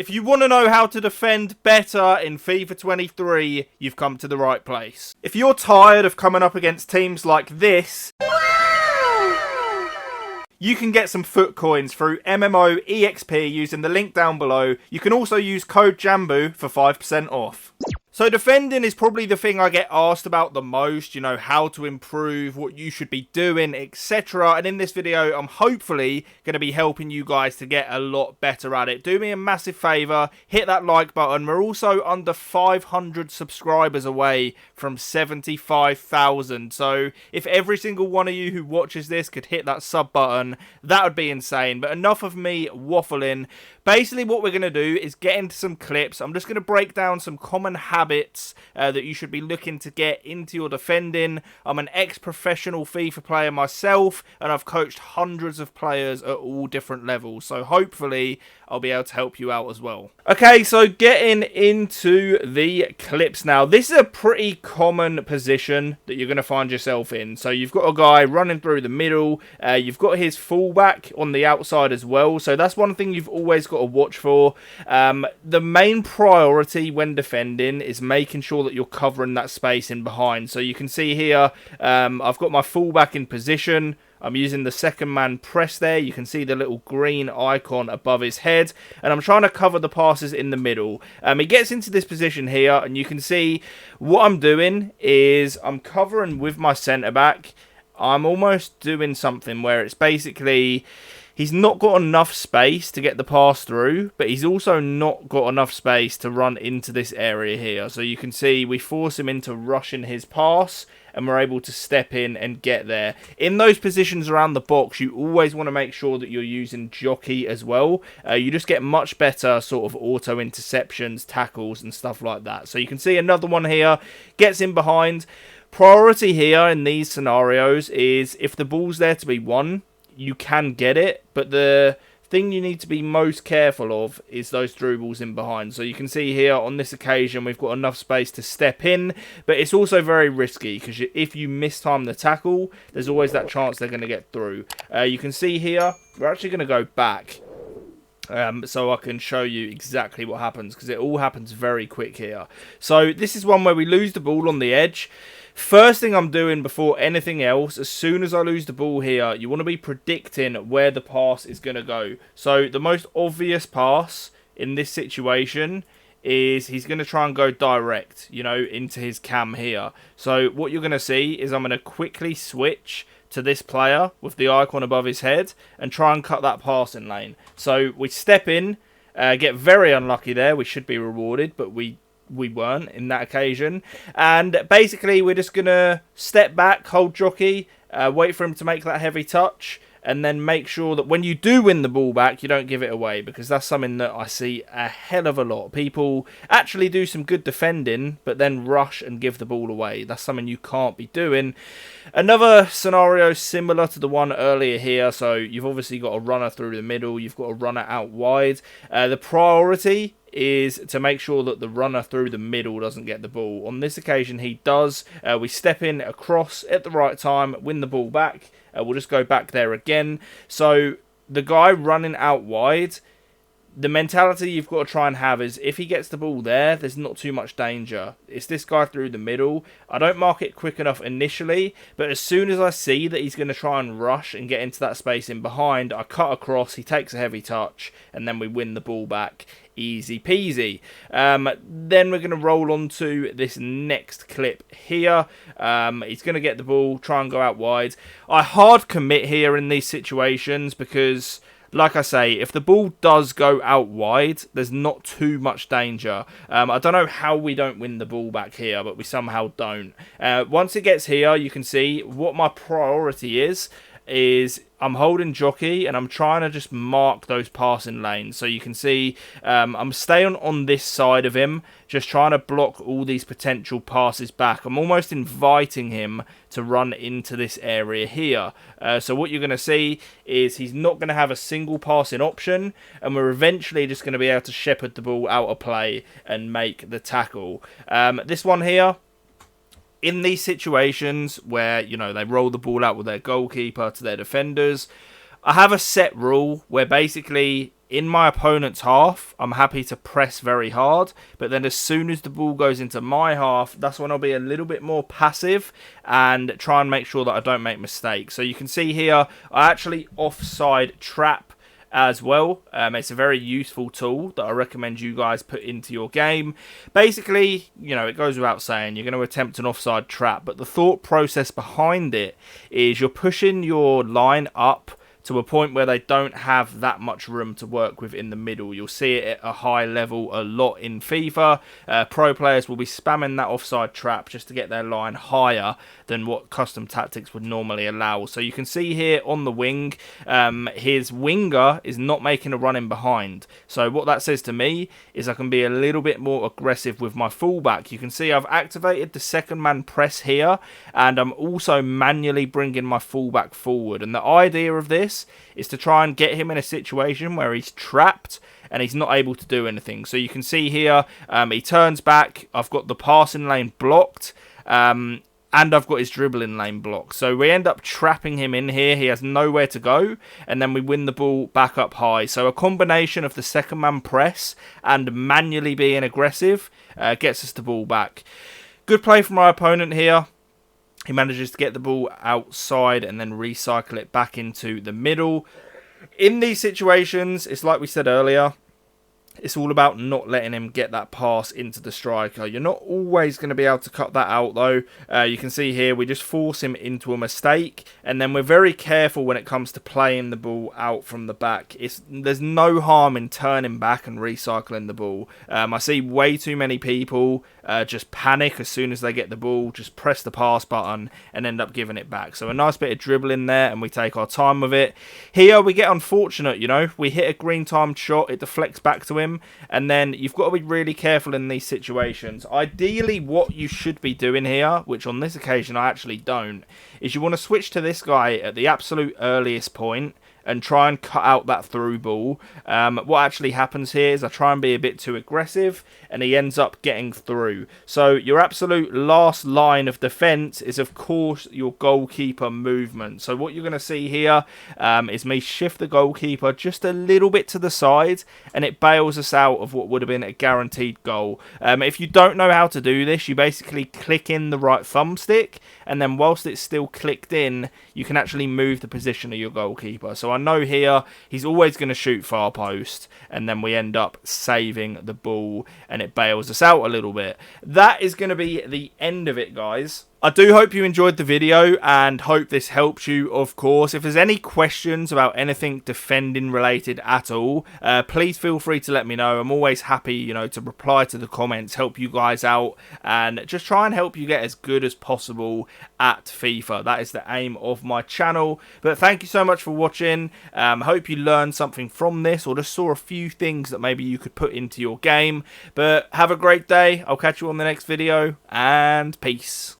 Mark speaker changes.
Speaker 1: If you want to know how to defend better in FIFA 23, you've come to the right place. If you're tired of coming up against teams like this, you can get some foot coins through MMO EXP using the link down below. You can also use code JambooUK for 5% off. So defending is probably the thing I get asked about the most, you know, how to improve, what you should be doing, etc. And in this video, I'm hopefully going to be helping you guys to get a lot better at it. Do me a massive favour, hit that like button. We're also under 500 subscribers away from 75,000. So if every single one of you who watches this could hit that sub button, that would be insane. But enough of me waffling. Basically what we're going to do is get into some clips. I'm just going to break down some common habits that you should be looking to get into your defending. I'm an ex-professional FIFA player myself, and I've coached hundreds of players at all different levels. So hopefully I'll be able to help you out as well. Okay, so getting into the clips now. This is a pretty common position that you're going to find yourself in. So you've got a guy running through the middle. You've got his fullback on the outside as well. So that's one thing you've always got to watch for. The main priority when defending is making sure that you're covering that space in behind. So you can see here, I've got my fullback in position. I'm using the second man press there. You can see the little green icon above his head. And I'm trying to cover the passes in the middle. He gets into this position here. And you can see what I'm doing is I'm covering with my centre back. I'm almost doing something where it's basically... He's not got enough space to get the pass through, but he's also not got enough space to run into this area here. So you can see we force him into rushing his pass, and we're able to step in and get there. In those positions around the box, you always want to make sure that you're using jockey as well. You just get much better sort of auto interceptions, tackles, and stuff like that. So you can see another one here, gets in behind. Priority here in these scenarios is if the ball's there to be won, you can get it, but the thing you need to be most careful of is those through balls in behind. So you can see here on this occasion we've got enough space to step in, but it's also very risky because if you mistime the tackle, there's always that chance they're going to get through. You can see here we're actually going to go back so I can show you exactly what happens because it all happens very quick here. So this is one where we lose the ball on the edge. First thing I'm doing before anything else, as soon as I lose the ball here, you want to be predicting where the pass is going to go. So the most obvious pass in this situation is he's going to try and go direct, you know, into his cam here. So what you're going to see is I'm going to quickly switch to this player with the icon above his head and try and cut that passing lane. So we step in, get very unlucky there. We should be rewarded, but we weren't in that occasion. And basically we're just going to step back, hold jockey, wait for him to make that heavy touch, and then make sure that when you do win the ball back, you don't give it away, because that's something that I see a hell of a lot. People actually do some good defending, but then rush and give the ball away. That's something you can't be doing. Another scenario similar to the one earlier here. So you've obviously got a runner through the middle. You've got a runner out wide. The priority is to make sure that the runner through the middle doesn't get the ball. On this occasion, he does. We step in across at the right time, win the ball back. We'll just go back there again. So the guy running out wide, the mentality you've got to try and have is if he gets the ball there, there's not too much danger. It's this guy through the middle. I don't mark it quick enough initially, but as soon as I see that he's going to try and rush and get into that space in behind, I cut across, he takes a heavy touch, and then we win the ball back. Easy peasy. Then we're going to roll on to this next clip here. He's going to get the ball, try and go out wide. I hard commit here in these situations because, like I say, if the ball does go out wide, there's not too much danger. I don't know how we don't win the ball back here, but we somehow don't. Once it gets here, you can see what my priority is I'm holding jockey and I'm trying to just mark those passing lanes. So you can see I'm staying on this side of him, just trying to block all these potential passes back. I'm almost inviting him to run into this area here. So what you're going to see is he's not going to have a single passing option, and we're eventually just going to be able to shepherd the ball out of play and make the tackle. This one here, in these situations where, you know, they roll the ball out with their goalkeeper to their defenders, I have a set rule where basically in my opponent's half, I'm happy to press very hard, but then as soon as the ball goes into my half, that's when I'll be a little bit more passive and try and make sure that I don't make mistakes. So you can see here, I actually offside trap as well. It's a very useful tool that I recommend you guys put into your game. Basically, you know, it goes without saying, you're going to attempt an offside trap, but the thought process behind it is you're pushing your line up to a point where they don't have that much room to work with in the middle. You'll see it at a high level a lot in FIFA. Pro players will be spamming that offside trap just to get their line higher than what custom tactics would normally allow. So you can see here on the wing, his winger is not making a run in behind. So what that says to me is I can be a little bit more aggressive with my fullback. You can see I've activated the second man press here, and I'm also manually bringing my fullback forward. And the idea of this is to try and get him in a situation where he's trapped and he's not able to do anything. So you can see here, he turns back, I've got the passing lane blocked, and I've got his dribbling lane blocked. So we end up trapping him in here, he has nowhere to go, and then we win the ball back up high. So a combination of the second man press and manually being aggressive gets us the ball back. Good play from my opponent here. He manages to get the ball outside and then recycle it back into the middle. In these situations, it's like we said earlier, it's all about not letting him get that pass into the striker. You're not always going to be able to cut that out though. You can see here we just force him into a mistake, and then we're very careful when it comes to playing the ball out from the back. There's no harm in turning back and recycling the ball. I see way too many people just panic as soon as they get the ball, just press the pass button and end up giving it back. So a nice bit of dribbling there, and we take our time with it. Here we get unfortunate, you know, we hit a green timed shot, it deflects back to him, and then you've got to be really careful in these situations. Ideally what you should be doing here, which on this occasion I actually don't, is you want to switch to this guy at the absolute earliest point and try and cut out that through ball. What actually happens here is I try and be a bit too aggressive and he ends up getting through. So your absolute last line of defence is of course your goalkeeper movement. So what you're going to see here is me shift the goalkeeper just a little bit to the side, and it bails us out of what would have been a guaranteed goal. If you don't know how to do this, you basically click in the right thumbstick, and then whilst it's still clicked in, you can actually move the position of your goalkeeper. So I know here he's always going to shoot far post, and then we end up saving the ball and it bails us out a little bit. That is going to be the end of it, guys. I do hope you enjoyed the video and hope this helps you, of course. If there's any questions about anything defending related at all, please feel free to let me know. I'm always happy, you know, to reply to the comments, help you guys out, and just try and help you get as good as possible at FIFA. That is the aim of my channel. But thank you so much for watching. Hope you learned something from this, or just saw a few things that maybe you could put into your game. But have a great day. I'll catch you on the next video, and peace.